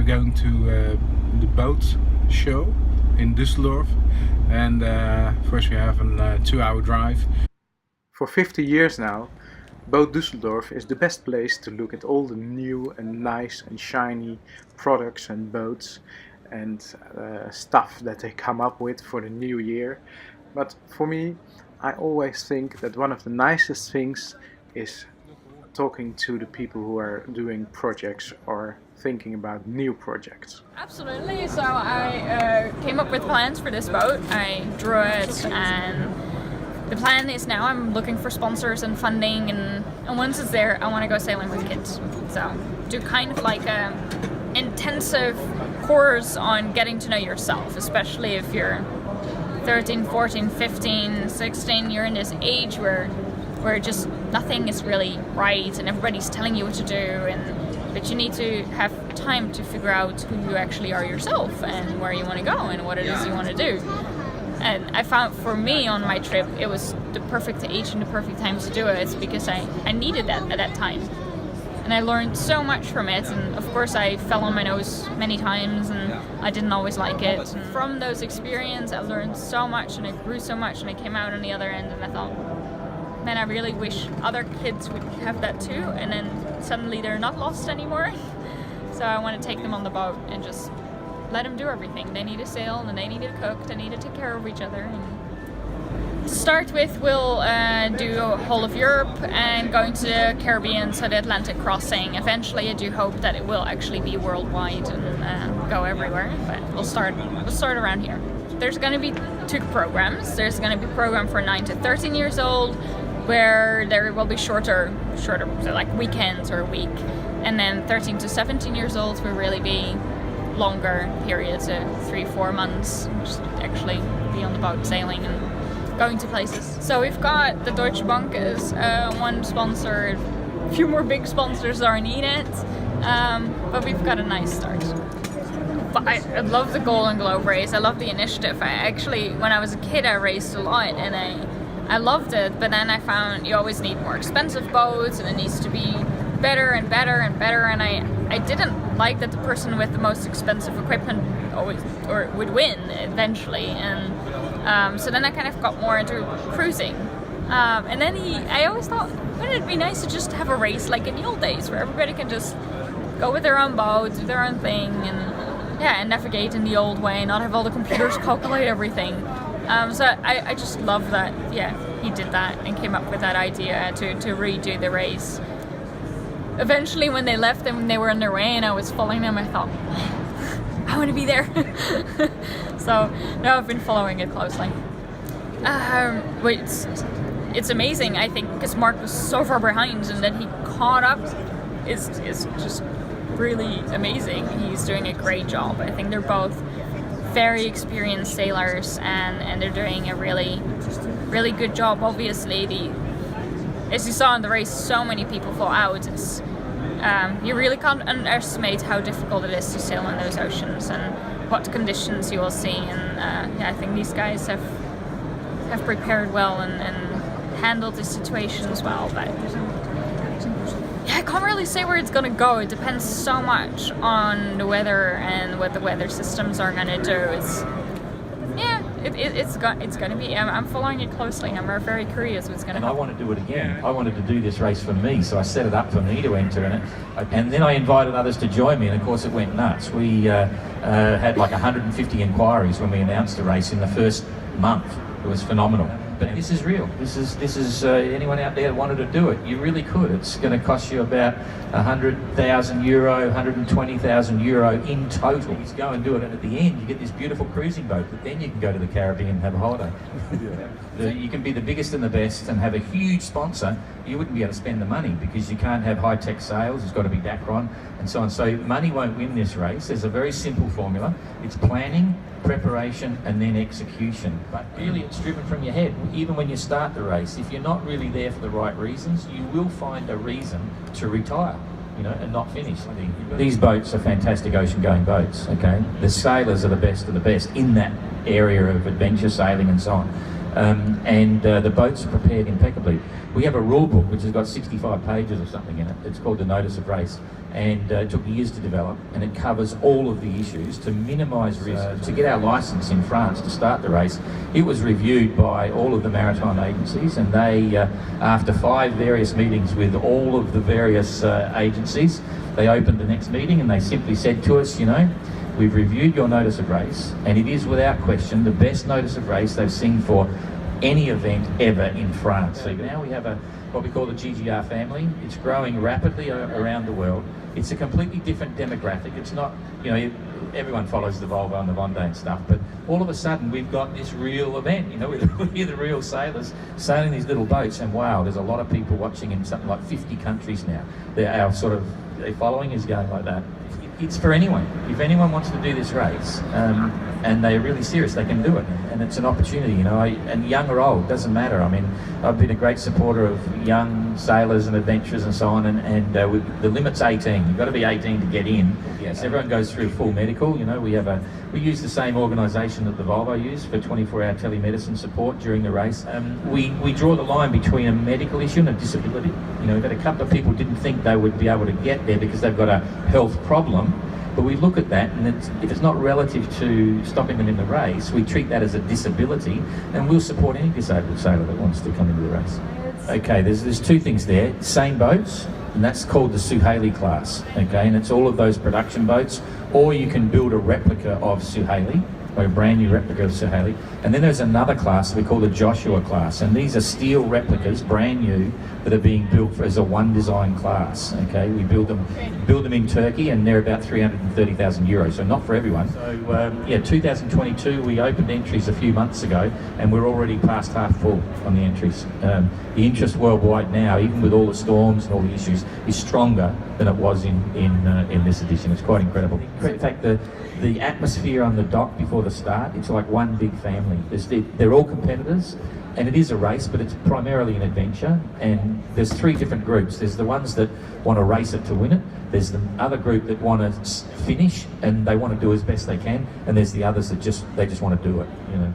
we're going to the boat show in Düsseldorf, and first we have a 2-hour drive. For 50 years now, Boat Düsseldorf is the best place to look at all the new and nice and shiny products and boats and stuff that they come up with for the new year. But for me, I always think that one of the nicest things is talking to the people who are doing projects or thinking about new projects. Absolutely. So I came up with plans for this boat. I drew it, and the plan is now I'm looking for sponsors and funding, and once it's there, I want to go sailing with kids. So do kind of like a intensive course on getting to know yourself, especially if you're 13, 14, 15, 16, you're in this age where just nothing is really right and everybody's telling you what to do, but you need to have time to figure out who you actually are yourself and where you want to go and what it is you want to do. And I found for me on my trip, it was the perfect age and the perfect time to do it because I needed that at that time. And I learned so much from it, and of course I fell on my nose many times and I didn't always like it. And from those experiences I learned so much and I grew so much, and I came out on the other end and I thought, man, I really wish other kids would have that too, and then suddenly they're not lost anymore. So I want to take them on the boat and just let them do everything. They need to sail, and they need to cook, they need to take care of each other. And to start with, we'll do a whole of Europe and going to the Caribbean, so the Atlantic crossing. Eventually I do hope that it will actually be worldwide and go everywhere, but we'll start around here. There's going to be 2 programs. There's going to be a program for 9 to 13 years old, where there will be shorter, so like weekends or a week, and then 13 to 17 years old will really be longer periods of 3-4 months, just actually be on the boat sailing and going to places. So we've got the Deutsche Bank as one sponsor. A few more big sponsors are needed, but we've got a nice start. But I love the Golden Globe race. I love the initiative. I actually, when I was a kid, I raced a lot and I loved it, but then I found you always need more expensive boats and it needs to be better and better and better, and I didn't like that the person with the most expensive equipment would win eventually, and so then I kind of got more into cruising, and then I always thought, wouldn't it be nice to just have a race like in the old days where everybody can just go with their own boat, do their own thing, and navigate in the old way, not have all the computers calculate everything. So I just love that, he did that and came up with that idea to redo the race. Eventually when they left and when they were on their way and I was following them, I thought, I want to be there. So now I've been following it closely. It's amazing, I think, because Mark was so far behind and then he caught up is just really amazing. He's doing a great job. I think they're both very experienced sailors and they're doing a really, really good job. Obviously, as you saw in the race, so many people fall out. You really can't underestimate how difficult it is to sail in those oceans and what conditions you will see. And I think these guys have prepared well and handled the situations well. But I can't really say where it's going to go. It depends so much on the weather and what the weather systems are going to do. It's going to be. I'm following it closely. I'm very curious what's going to happen. I want to do it again. I wanted to do this race for me, so I set it up for me to enter in it. And then I invited others to join me, and of course it went nuts. We had like 150 inquiries when we announced the race in the first month. It was phenomenal. But this is real. This is anyone out there that wanted to do it, you really could. It's going to cost you about €100,000, 120,000 euro in total. You go and do it, and at the end you get this beautiful cruising boat that then you can go to the Caribbean and have a holiday. You can be the biggest and the best and have a huge sponsor. You wouldn't be able to spend the money because you can't have high-tech sales. It's got to be Dekker and so on. So money won't win this race. There's a very simple formula. It's planning, preparation, and then execution. But really it's driven from your head. Even when you start the race, if you're not really there for the right reasons, you will find a reason to retire, and not finish. These boats are fantastic ocean-going boats, okay? The sailors are the best of the best in that area of adventure sailing and so on. The boats are prepared impeccably. We have a rule book which has got 65 pages or something in it. It's called the Notice of Race, and it took years to develop, and it covers all of the issues to minimise risk. To get our licence in France to start the race, it was reviewed by all of the maritime agencies, and they, after 5 various meetings with all of the various agencies, they opened the next meeting and they simply said to us, you know, we've reviewed your notice of race, and it is without question the best notice of race they've seen for any event ever in France. So now we have what we call the GGR family. It's growing rapidly around the world. It's a completely different demographic. It's not, you know, everyone follows the Volvo and the Vendée and stuff, but all of a sudden we've got this real event, you know, we're the real sailors sailing these little boats, and wow, there's a lot of people watching in something like 50 countries now. Our sort of following is going like that. It's for anyone. If anyone wants to do this race, and they're really serious, they can do it. And it's an opportunity, you know, and young or old, doesn't matter. I mean, I've been a great supporter of young sailors and adventurers and so on, and the limit's 18. You've got to be 18 to get in. Yes, everyone goes through full medical, you know. We use the same organisation that the Volvo use for 24-hour telemedicine support during the race. We draw the line between a medical issue and a disability. You know, we've had a couple of people didn't think they would be able to get there because they've got a health problem. But we look at that, and if it's not relative to stopping them in the race, we treat that as a disability, and we'll support any disabled sailor that wants to come into the race. Okay, there's 2 things there. Same boats, and that's called the Suhaili class, okay, and it's all of those production boats, or you can build a replica of Suhaili, or a brand new replica of Suhaili. And then there's another class we call the Joshua class, and these are steel replicas, brand new, that are being built as a one design class. Okay, we build them in Turkey, and they're about 330,000 euros, so not for everyone. So yeah, 2022 we opened entries a few months ago, and we're already past half full on the entries. The interest worldwide now, even with all the storms and all the issues, is stronger than it was in this edition. It's quite incredible. In fact, the atmosphere on the dock before the start, it's like one big family. They're all competitors, and it is a race, but it's primarily an adventure. And there's 3 different groups. There's the ones that want to race it to win it. There's the other group that want to finish, and they want to do as best they can. And there's the others that just want to do it, you know.